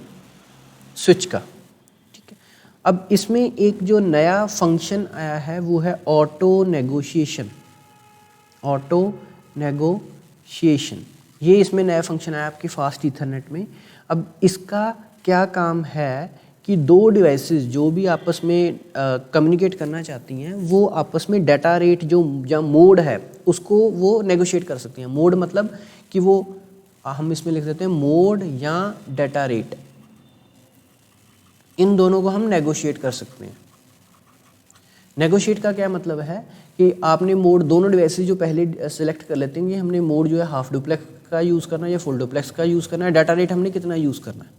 स्विच का। ठीक है, अब इसमें एक जो नया फंक्शन आया है वो है ऑटो नेगोशिएशन। ऑटो नेगोशिएशन, ये इसमें नया फंक्शन आया आपकी फास्ट ईथरनेट में। अब इसका क्या काम है कि 2 डिवाइसेस जो भी आपस में कम्युनिकेट करना चाहती हैं वो आपस में डाटा रेट जो मोड है उसको वो नेगोशिएट कर सकती हैं। मोड मतलब कि वो हम इसमें लिख देते हैं मोड या डाटा रेट, इन दोनों को हम नेगोशिएट कर सकते हैं। नेगोशिएट का क्या मतलब है कि आपने मोड, दोनों डिवाइसेस जो पहले सेलेक्ट कर लेते हैं कि हमने मोड जो है हाफ डुप्लेक्स का यूज़ करना है या फुल डुप्लेक्स का यूज़ करना है, डाटा रेट हमने कितना यूज़ करना है।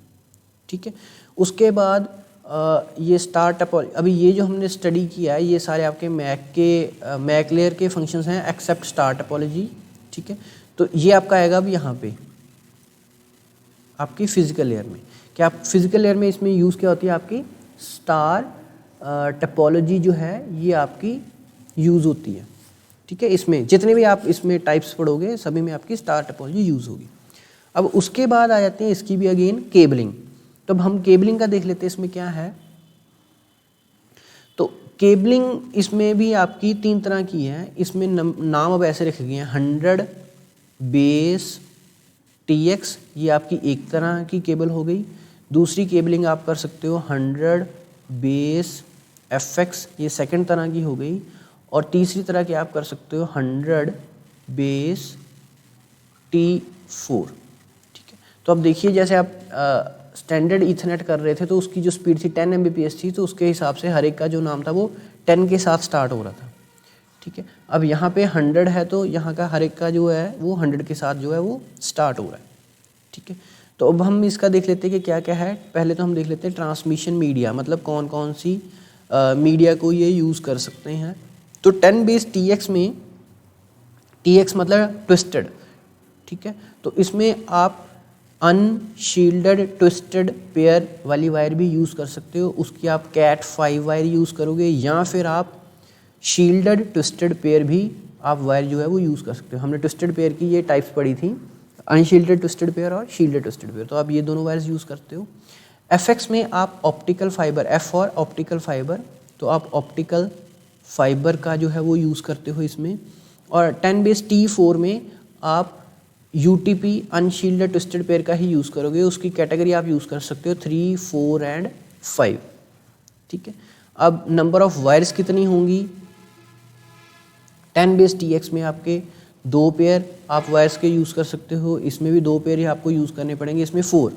ठीक है, उसके बाद ये स्टार टोपोलॉजी, अभी ये जो हमने स्टडी किया है ये सारे आपके मैक लेयर के फंक्शंस हैं एक्सेप्ट स्टार टोपोलॉजी। ठीक है, तो ये आपका आएगा अब यहाँ पे आपकी फिजिकल लेयर में। क्या आप फिजिकल लेयर में इसमें यूज़ क्या होती है, आपकी स्टार टोपोलॉजी जो है ये आपकी यूज़ होती है। ठीक है, इसमें जितने भी आप इसमें टाइप्स पढ़ोगे सभी में आपकी स्टार टोपोलॉजी यूज़ होगी। अब उसके बाद आ जाते हैं इसकी भी अगेन केबलिंग। तो अब हम केबलिंग का देख लेते हैं, इसमें क्या है। केबलिंग इसमें भी आपकी 3 तरह की है। इसमें नाम अब ऐसे रखे गए हैं, 100 बेस TX, ये आपकी एक तरह की केबल हो गई। दूसरी केबलिंग आप कर सकते हो 100 बेस FX, ये सेकंड तरह की हो गई। और तीसरी तरह की आप कर सकते हो 100 बेस T4, ठीक है। तो अब देखिए, जैसे आप स्टैंडर्ड ईथरनेट कर रहे थे तो उसकी जो स्पीड थी 10 Mbps थी, तो उसके हिसाब से हर एक का जो नाम था वो 10 के साथ स्टार्ट हो रहा था, ठीक है। अब यहाँ पे 100 है तो यहाँ का हर एक का जो है वो 100 के साथ जो है वो स्टार्ट हो रहा है, ठीक है। तो अब हम इसका देख लेते हैं कि क्या क्या है। पहले तो हम देख लेते हैं ट्रांसमिशन मीडिया, मतलब कौन कौन सी मीडिया को ये यूज़ कर सकते हैं। तो 10 बेस TX में, TX मतलब ट्विस्टेड, ठीक है। तो इसमें आप अनशील्डेड ट्विस्टेड पेयर वाली वायर भी यूज़ कर सकते हो, उसकी आप कैट 5 वायर यूज़ करोगे, या फिर आप शील्डेड ट्विस्टेड पेयर भी आप वायर जो है वो यूज़ कर सकते हो। हमने ट्विस्टेड पेयर की ये टाइप्स पढ़ी थी, अनशील्डेड ट्विस्टेड पेयर और शील्डेड ट्विस्टेड पेयर, तो आप ये दोनों वायर्स यूज़ करते हो। FX में आप optical fibre, F for optical fibre, तो आप ऑप्टिकल फाइबर का जो है वो यूज़ करते हो इसमें। और 10 बेस T4 में आप UTP अनशील्डेड ट्विस्टेड पेयर का ही यूज़ करोगे, उसकी कैटेगरी आप यूज़ कर सकते हो 3, 4 एंड 5, ठीक है। अब नंबर ऑफ वायर्स कितनी होंगी, 10 बेस TX में आपके 2 पेयर आप वायर्स के यूज़ कर सकते हो, इसमें भी 2 पेयर ही आपको यूज़ करने पड़ेंगे, इसमें 4,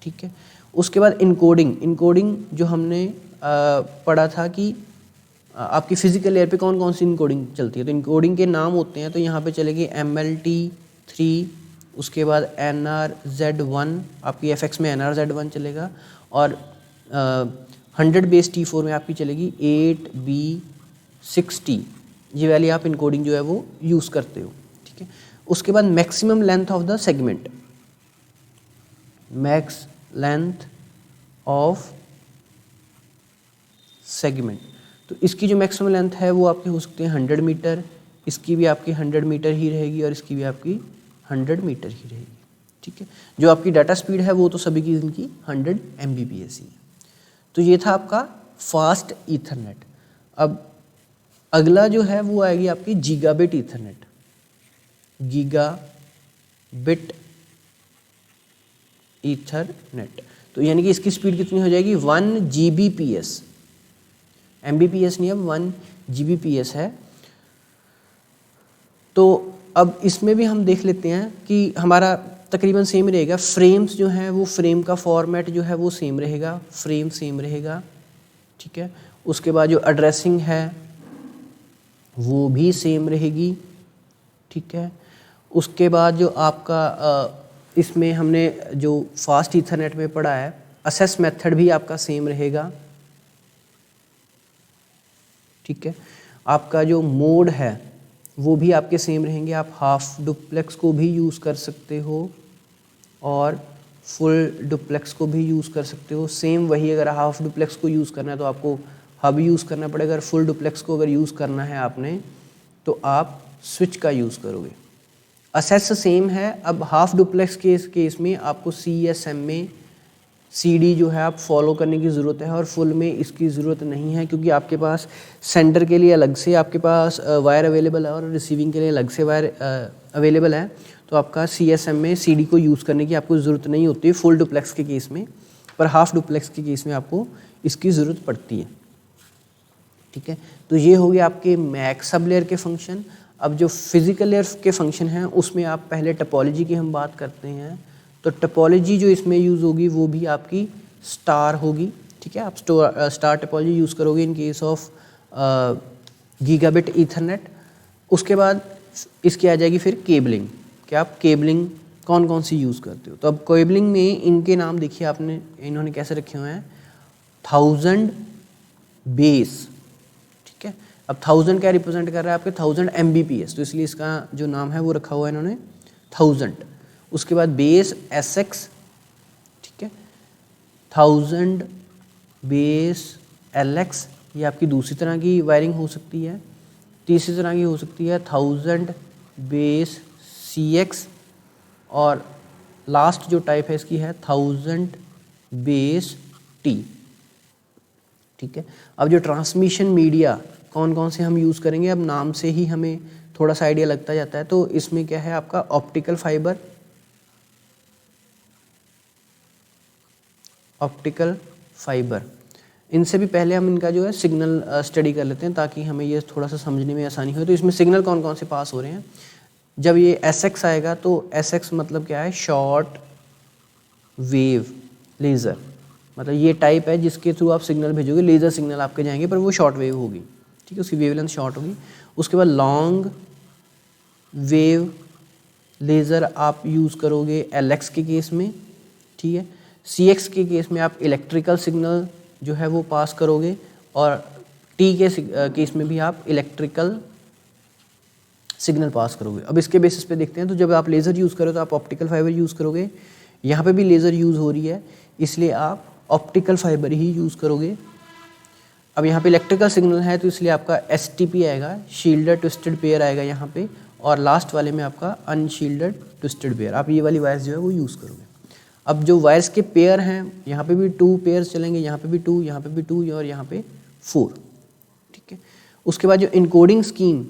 ठीक है। उसके बाद इनकोडिंग जो हमने पढ़ा था कि आपकी फिजिकल लेयर पे कौन कौन सी इनकोडिंग चलती है, तो इनकोडिंग के नाम होते हैं। तो यहाँ पे चलेगी MLT3, उसके बाद NRZ1, आपकी FX में NRZ1 चलेगा, और 100 बेस T4 में आपकी चलेगी 8B60, ये वाली आप इनकोडिंग जो है वो यूज़ करते हो, ठीक है। उसके बाद maximum length of the segment, max length of segment, तो इसकी जो मैक्सिमम लेंथ है वो आपकी हो सकती है 100 मीटर, इसकी भी आपकी 100 मीटर ही रहेगी, और इसकी भी आपकी 100 मीटर ही रहेगी, ठीक है। जो आपकी डाटा स्पीड है वो तो सभी की इनकी 100 Mbps ही है। तो ये था आपका फास्ट ईथरनेट। अब अगला जो है वो आएगी आपकी गीगाबिट ईथरनेट, गीगाबिट ईथरनेट। तो यानी कि इसकी स्पीड कितनी हो जाएगी, 1 Gbps, Mbps नहीं, अब 1 Gbps है। तो अब इसमें भी हम देख लेते हैं कि हमारा तकरीबन सेम रहेगा। फ्रेम्स जो हैं वो, फ्रेम का फॉर्मेट जो है वो सेम रहेगा, फ्रेम सेम रहेगा, ठीक है। उसके बाद जो एड्रेसिंग है वो भी सेम रहेगी, ठीक है। उसके बाद जो आपका इसमें हमने जो फास्ट ईथरनेट में पढ़ा है, असेस मेथड भी आपका सेम रहेगा, ठीक है। आपका जो मोड है वो भी आपके सेम रहेंगे, आप हाफ डुप्लेक्स को भी यूज़ कर सकते हो और फुल डुप्लेक्स को भी यूज़ कर सकते हो। सेम वही, अगर हाफ डुप्लेक्स को यूज़ करना है तो आपको हब यूज़ करना पड़ेगा, अगर फुल डुप्लेक्स को अगर यूज़ करना है आपने तो आप स्विच का यूज़ करोगे। असेस सेम है। अब हाफ डुप्लेक्स के केस में आपको CSM में CD जो है आप फॉलो करने की ज़रूरत है, और फुल में इसकी ज़रूरत नहीं है, क्योंकि आपके पास सेंडर के लिए अलग से आपके पास वायर अवेलेबल है और रिसीविंग के लिए अलग से वायर अवेलेबल है। तो आपका CSM में CD को यूज़ करने की आपको ज़रूरत नहीं होती है फुल डुप्लेक्स के केस में, पर हाफ डुप्लेक्स के केस में आपको इसकी ज़रूरत पड़ती है, ठीक है। तो ये हो गया आपके मैक सब लेयर के फंक्शन। अब जो फिजिकल लेयर के फंक्शन हैं उसमें आप पहले टपोलॉजी की हम बात करते हैं। तो टपोलॉजी जो इसमें यूज़ होगी वो भी आपकी स्टार होगी, ठीक है। आप स्टार टपोलॉजी यूज़ करोगे in case of gigabit Ethernet. उसके बाद इसकी आ जाएगी फिर केबलिंग, कि आप केबलिंग कौन कौन सी यूज़ करते हो। तो अब केबलिंग में इनके नाम देखिए आपने, इन्होंने कैसे रखे हुए हैं, 1000 बेस, ठीक है। अब 1000 क्या रिप्रेजेंट कर रहा है आपके, 1000 Mbps, तो इसलिए इसका जो नाम है वो रखा हुआ है इन्होंने 1000। उसके बाद बेस SX, ठीक है, 1000 बेस LX, ये आपकी दूसरी तरह की वायरिंग हो सकती है। तीसरी तरह की हो सकती है 1000 बेस CX, और लास्ट जो टाइप है इसकी है 1000 बेस T, ठीक है। अब जो ट्रांसमिशन मीडिया कौन कौन से हम यूज़ करेंगे, अब नाम से ही हमें थोड़ा सा आइडिया लगता जाता है। तो इसमें क्या है आपका ऑप्टिकल फाइबर, ऑप्टिकल फाइबर, इनसे भी पहले हम इनका जो है सिग्नल स्टडी कर लेते हैं ताकि हमें ये थोड़ा सा समझने में आसानी हो। तो इसमें सिग्नल कौन कौन से पास हो रहे हैं, जब ये SX आएगा तो SX मतलब क्या है, शॉर्ट वेव लेज़र, मतलब ये टाइप है जिसके थ्रू आप सिग्नल भेजोगे, लेज़र सिग्नल आपके जाएंगे पर वो शॉर्ट वेव होगी, ठीक है, उसकी वेवलेंथ शॉर्ट होगी। उसके बाद लॉन्ग वेव लेज़र आप यूज़ करोगे LX के केस में, ठीक है। CX के केस में आप इलेक्ट्रिकल सिग्नल जो है वो पास करोगे, और T के केस में भी आप इलेक्ट्रिकल सिग्नल पास करोगे। अब इसके बेसिस पे देखते हैं, तो जब आप लेज़र यूज़ करो तो आप ऑप्टिकल फाइबर यूज़ करोगे, यहाँ पे भी लेज़र यूज़ हो रही है इसलिए आप ऑप्टिकल फाइबर ही यूज़ करोगे। अब यहाँ पे इलेक्ट्रिकल सिग्नल है तो इसलिए आपका STP आएगा, शील्डेड ट्विस्टेड पेयर आएगा यहाँ पे, और लास्ट वाले में आपका अनशील्डेड ट्विस्टेड पेयर, आप ये वाली वायर्स जो है वो यूज़ करोगे। अब जो वायर्स के पेयर हैं, यहाँ पे भी 2 पेयर्स चलेंगे, यहाँ पे भी 2, यहाँ पे भी 2 और यहाँ पे 4, ठीक है। उसके बाद जो इनकोडिंग स्कीम,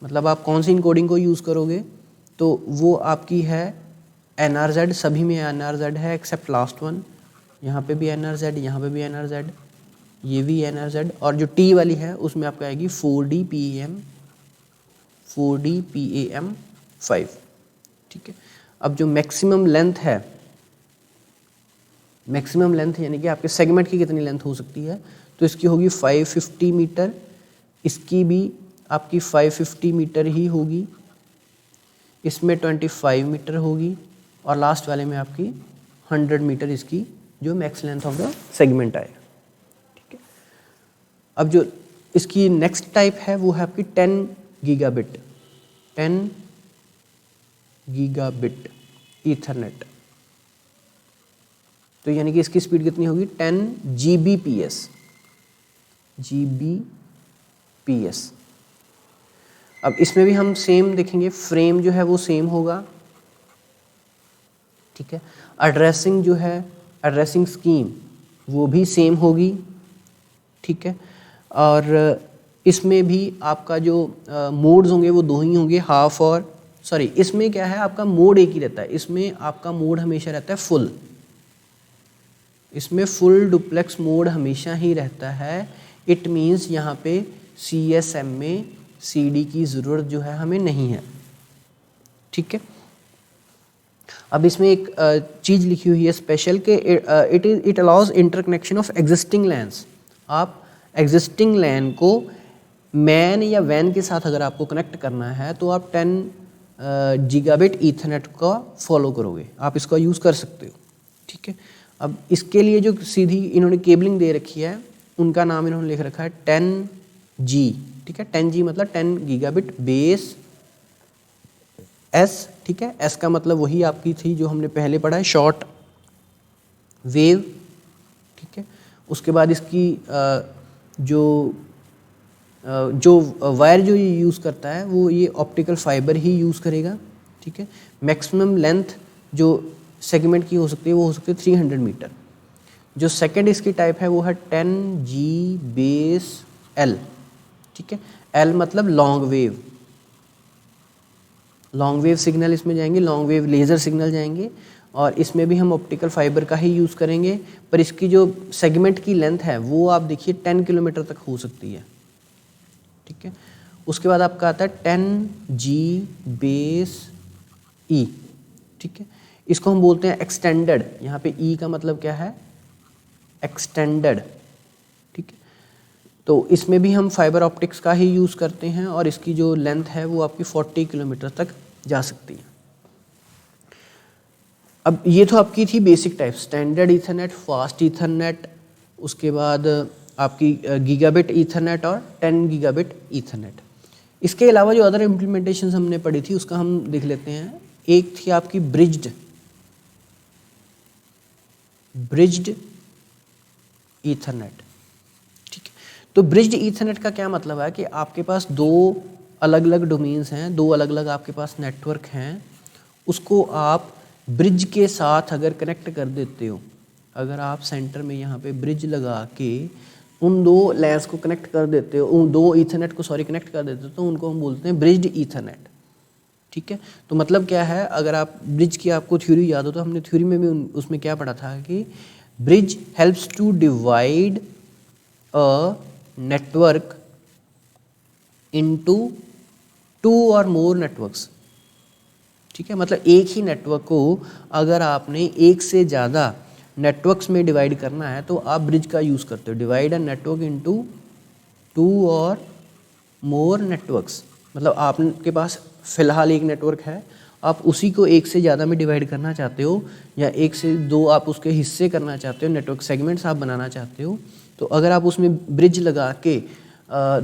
मतलब आप कौन सी इनकोडिंग को यूज़ करोगे, तो वो आपकी है NRZ, सभी में NRZ है एक्सेप्ट लास्ट वन, यहाँ पे भी NRZ, यहाँ पे भी NRZ, ये भी NRZ, और जो T वाली है उसमें आपको आएगी 4D PAM5, ठीक है। अब जो मैक्सिमम लेंथ है, मैक्सिमम लेंथ यानी कि आपके सेगमेंट की कितनी लेंथ हो सकती है, तो इसकी होगी 550 मीटर, इसकी भी आपकी 550 मीटर ही होगी, इसमें 25 मीटर होगी, और लास्ट वाले में आपकी 100 मीटर इसकी जो max length of the segment आएगा, ठीक है। अब जो इसकी नेक्स्ट टाइप है वो है आपकी 10 गीगाबिट, 10 गीगाबिट ईथरनेट, तो यानी कि इसकी स्पीड कितनी होगी 10 Gbps, Gbps। अब इसमें भी हम सेम देखेंगे, फ्रेम जो है वो सेम होगा, ठीक है। एड्रेसिंग जो है, एड्रेसिंग स्कीम वो भी सेम होगी, ठीक है। और इसमें भी आपका जो मोड्स होंगे वो 2 ही होंगे, हाफ और सॉरी, इसमें क्या है आपका मोड एक ही रहता है, इसमें आपका मोड हमेशा रहता है फुल, इसमें फुल डुप्लेक्स मोड हमेशा ही रहता है। इट मीन्स यहाँ पे CSM में CD की ज़रूरत जो है हमें नहीं है, ठीक है। अब इसमें एक चीज़ लिखी हुई है स्पेशल के it allows interconnection of existing lens. आप एग्जिस्टिंग लैन को मैन या वैन के साथ अगर आपको कनेक्ट करना है तो आप 10 गीगाबिट ईथरनेट का फॉलो करोगे, आप इसका यूज़ कर सकते हो, ठीक है। अब इसके लिए जो सीधी इन्होंने केबलिंग दे रखी है उनका नाम इन्होंने लिख रखा है 10G, ठीक है। 10G मतलब 10 गीगाबिट बेस S, ठीक है। S का मतलब वही आपकी थी जो हमने पहले पढ़ा है, शॉर्ट वेव, ठीक है। उसके बाद इसकी जो वायर जो ये यूज़ करता है वो ये ऑप्टिकल फाइबर ही यूज़ करेगा, ठीक है। मैक्सिमम लेंथ जो सेगमेंट की हो सकती है वो हो सकती है 300 मीटर। जो सेकंड इसकी टाइप है वो है 10G बेस L, ठीक है। L मतलब long wave, long wave signal इसमें जाएंगे, लॉन्ग वेव लेज़र सिग्नल जाएंगे, और इसमें भी हम ऑप्टिकल फाइबर का ही यूज़ करेंगे, पर इसकी जो सेगमेंट की लेंथ है वो आप देखिए 10 किलोमीटर तक हो सकती है, ठीक है। उसके बाद आपका आता है 10G बेस E, ठीक है। इसको हम बोलते हैं एक्सटेंडेड, यहाँ पे E का मतलब क्या है, एक्सटेंडेड, ठीक है। तो इसमें भी हम फाइबर ऑप्टिक्स का ही यूज़ करते हैं, और इसकी जो लेंथ है वो आपकी 40 किलोमीटर तक जा सकती है। अब ये तो आपकी थी basic type, standard Ethernet, fast ethernet, उसके बाद आपकी गीगाबिट ईथरनेट और 10 गीगाबिट ईथरनेट। इसके अलावा जो अदर इम्प्लीमेंटेशन हमने पढ़ी थी उसका हम देख लेते हैं। एक थी आपकी ब्रिज्ड ईथरनेट, ठीक है। तो ब्रिज्ड ईथरनेट का क्या मतलब है कि आपके पास 2 अलग अलग डोमेन्स हैं, 2 अलग अलग आपके पास नेटवर्क हैं, उसको आप ब्रिज के साथ अगर कनेक्ट कर देते हो, अगर आप सेंटर में यहाँ पे ब्रिज लगा के उन दो लैंस को कनेक्ट कर देते हो, उन दो ईथरनेट को कनेक्ट कर देते हो, तो उनको हम बोलते हैं ब्रिज्ड ईथरनेट। ठीक है, तो मतलब क्या है, अगर आप ब्रिज की आपको थ्योरी याद हो तो हमने थ्योरी में भी उसमें क्या पढ़ा था कि bridge helps to divide a network into 2 और मोर नेटवर्क्स। ठीक है, मतलब एक ही नेटवर्क को अगर आपने एक से ज़्यादा नेटवर्क्स में डिवाइड करना है तो आप ब्रिज का यूज़ करते हो। डिवाइड अ नेटवर्क इनटू 2 और मोर नेटवर्क्स, मतलब आपके पास फ़िलहाल एक नेटवर्क है, आप उसी को एक से ज़्यादा में डिवाइड करना चाहते हो या एक से दो आप उसके हिस्से करना चाहते हो, नेटवर्क सेगमेंट्स आप बनाना चाहते हो, तो अगर आप उसमें ब्रिज लगा के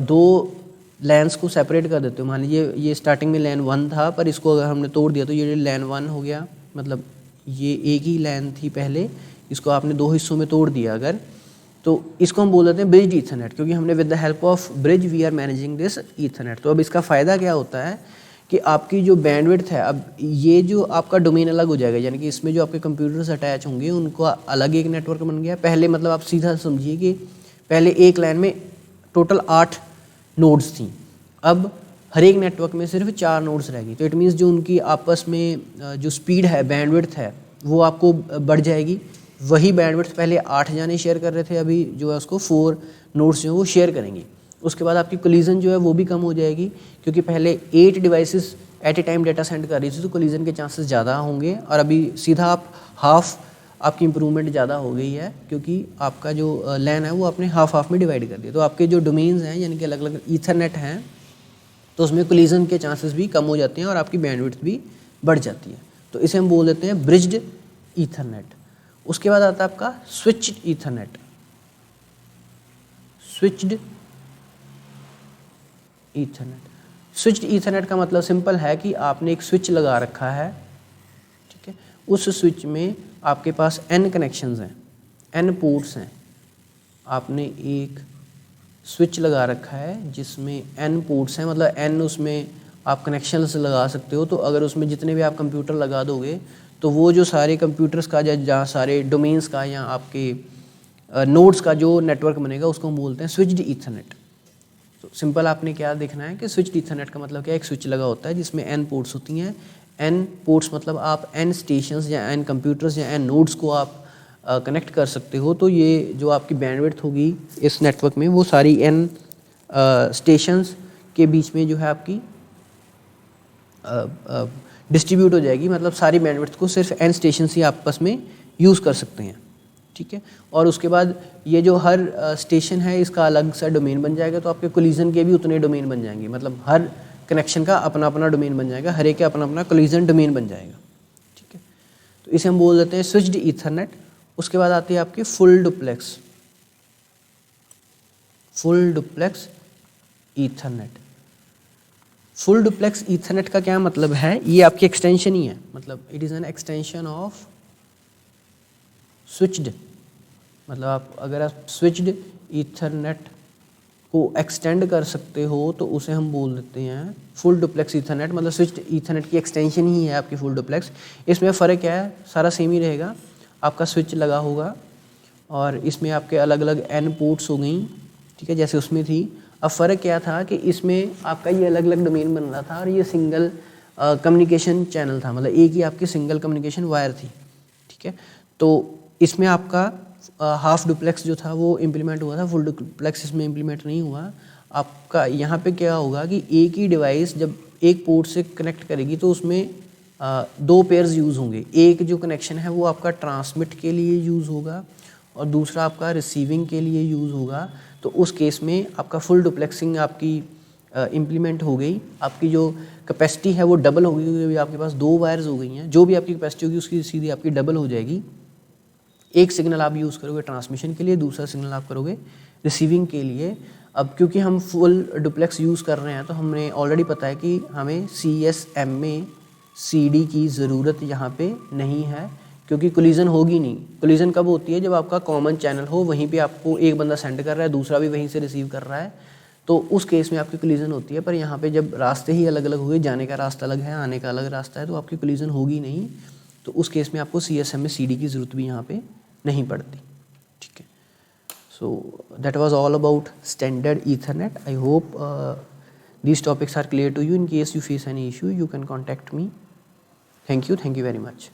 दो लैंस को सेपरेट कर देते हो। मान लीजिए ये स्टार्टिंग में लैन 1 था, पर इसको अगर हमने तोड़ दिया तो ये लैन 1 हो गया, मतलब ये एक ही लैन थी पहले, इसको आपने दो हिस्सों में तोड़ दिया अगर, तो इसको हम बोल देते हैं ब्रिज्ड ईथरनेट, क्योंकि हमने with the help of bridge we are managing this ethernet. तो अब इसका फ़ायदा क्या होता है कि आपकी जो बैंडविड्थ है, अब ये जो आपका डोमेन अलग हो जाएगा, यानी कि इसमें जो आपके कंप्यूटर्स अटैच होंगे उनको अलग एक नेटवर्क बन गया। पहले मतलब आप सीधा समझिए कि पहले एक लाइन में टोटल 8 नोड्स थी, अब हर एक नेटवर्क में सिर्फ 4 नोड्स रहेगी, तो इट मीन्स जो उनकी आपस में जो स्पीड है, बैंडविड्थ है, वो आपको बढ़ जाएगी। वही बैंडविड्थ पहले 8 जाने शेयर कर रहे थे, अभी जो है उसको 4 नोड्स जो है वो शेयर करेंगे। उसके बाद आपकी कोलिजन जो है वो भी कम हो जाएगी, क्योंकि पहले 8 devices at a time data send कर रही थी, तो कोलिजन के चांसेस ज़्यादा होंगे, और अभी सीधा आप हाफ आपकी इंप्रूवमेंट ज़्यादा हो गई है, क्योंकि आपका जो लैन है वो आपने हाफ में डिवाइड कर दिया। तो आपके जो डोमेन्स हैं, यानी कि अलग अलग ईथरनेट हैं, तो उसमें कोलिजन के चांसेस भी कम हो जाते हैं और आपकी बैंडविड्थ भी बढ़ जाती है। तो इसे हम बोल देते हैं ब्रिज्ड ईथरनेट। उसके बाद आता है आपका switched Ethernet. Switched Ethernet, switched Ethernet का मतलब सिंपल है कि आपने एक स्विच लगा रखा है, ठीक है, उस स्विच में आपके पास n कनेक्शंस हैं, n पोर्ट्स हैं, आपने एक स्विच लगा रखा है जिसमें n पोर्ट्स हैं, मतलब n उसमें आप कनेक्शंस लगा सकते हो। तो अगर उसमें जितने भी आप कंप्यूटर लगा दोगे तो वो जो सारे कंप्यूटर्स का या जहाँ सारे डोमेन्स का या आपके नोड्स का जो नेटवर्क बनेगा उसको हम बोलते हैं स्विच्ड ईथरनेट। तो सिंपल आपने क्या देखना है कि स्विच्ड ईथरनेट का मतलब क्या है, एक स्विच लगा होता है जिसमें n पोर्ट्स होती हैं। n पोर्ट्स मतलब आप n स्टेशंस या n कंप्यूटर्स या n नोड्स को आप कनेक्ट कर सकते हो। तो ये जो आपकी बैंडविड्थ होगी इस नेटवर्क में वो सारी n स्टेशंस के बीच में जो है आपकी डिस्ट्रीब्यूट हो जाएगी, मतलब सारी बैंडविड्थ को सिर्फ n स्टेशंस ही आपस में यूज़ कर सकते हैं, ठीक है। और उसके बाद ये जो हर स्टेशन है इसका अलग सा डोमेन बन जाएगा, तो आपके कोलिजन के भी उतने डोमेन बन जाएंगे, मतलब हर कनेक्शन का अपना अपना डोमेन बन जाएगा, हर एक का अपना अपना कोलिजन डोमेन बन जाएगा, ठीक है। तो इसे हम बोल देते हैं स्विच्ड ईथरनेट। उसके बाद आती है आपकी full duplex, full duplex Ethernet. Full duplex Ethernet का क्या मतलब है, ये आपकी एक्सटेंशन ही है, मतलब it is an extension of switched, मतलब आप अगर आप स्विच्ड ईथरनेट को एक्सटेंड कर सकते हो तो उसे हम बोल देते हैं फुल डुप्लेक्स ईथरनेट, मतलब स्विच्ड ईथरनेट की एक्सटेंशन ही है आपकी फुल डुप्लेक्स। इसमें फ़र्क क्या है, सारा सेम ही रहेगा, आपका स्विच लगा होगा और इसमें आपके अलग अलग n पोर्ट्स हो गई, ठीक है, जैसे उसमें थी। अब फ़र्क क्या था कि इसमें आपका ये अलग अलग डोमेन बन रहा था और ये सिंगल कम्युनिकेशन चैनल था, मतलब एक ही आपकी सिंगल कम्युनिकेशन वायर थी, ठीक है। तो इसमें आपका हाफ डुप्लेक्स जो था वो इम्प्लीमेंट हुआ था, फुल डुप्लेक्स इसमें इम्प्लीमेंट नहीं हुआ। आपका यहाँ पे क्या होगा कि एक ही डिवाइस जब एक पोर्ट से कनेक्ट करेगी तो उसमें 2 पेयर्स यूज़ होंगे। एक जो कनेक्शन है वो आपका ट्रांसमिट के लिए यूज़ होगा और दूसरा आपका रिसीविंग के लिए यूज़ होगा। तो उस केस में आपका फुल डुप्लेक्सिंग आपकी इम्प्लीमेंट हो गई, आपकी जो कैपेसिटी है वो डबल हो गई, क्योंकि आपके पास 2 वायर्स हो गई हैं, जो भी आपकी कैपेसिटी होगी उसकी सीधी आपकी डबल हो जाएगी। एक सिग्नल आप यूज़ करोगे ट्रांसमिशन के लिए, दूसरा सिग्नल आप करोगे रिसीविंग के लिए। अब क्योंकि हम फुल डुप्लेक्स यूज़ कर रहे हैं तो हमने ऑलरेडी पता है कि हमें CSMA CD की ज़रूरत यहाँ पे नहीं है, क्योंकि कोलिजन होगी नहीं। कोलिजन कब होती है, जब आपका कॉमन चैनल हो, वहीं पे आपको एक बंदा सेंड कर रहा है, दूसरा भी वहीं से रिसीव कर रहा है, तो उस केस में आपकी कोलिजन होती है। पर यहाँ पे जब रास्ते ही अलग अलग हुए, जाने का रास्ता अलग है, आने का अलग रास्ता है, तो आपकी कोलिजन होगी नहीं, तो उस केस में आपको CSMA CD की ज़रूरत भी यहाँ पे नहीं पड़ती, ठीक है। So that was all about standard Ethernet. I hope these topics are clear to you. In case you face any issue, you can contact me. Thank you very much.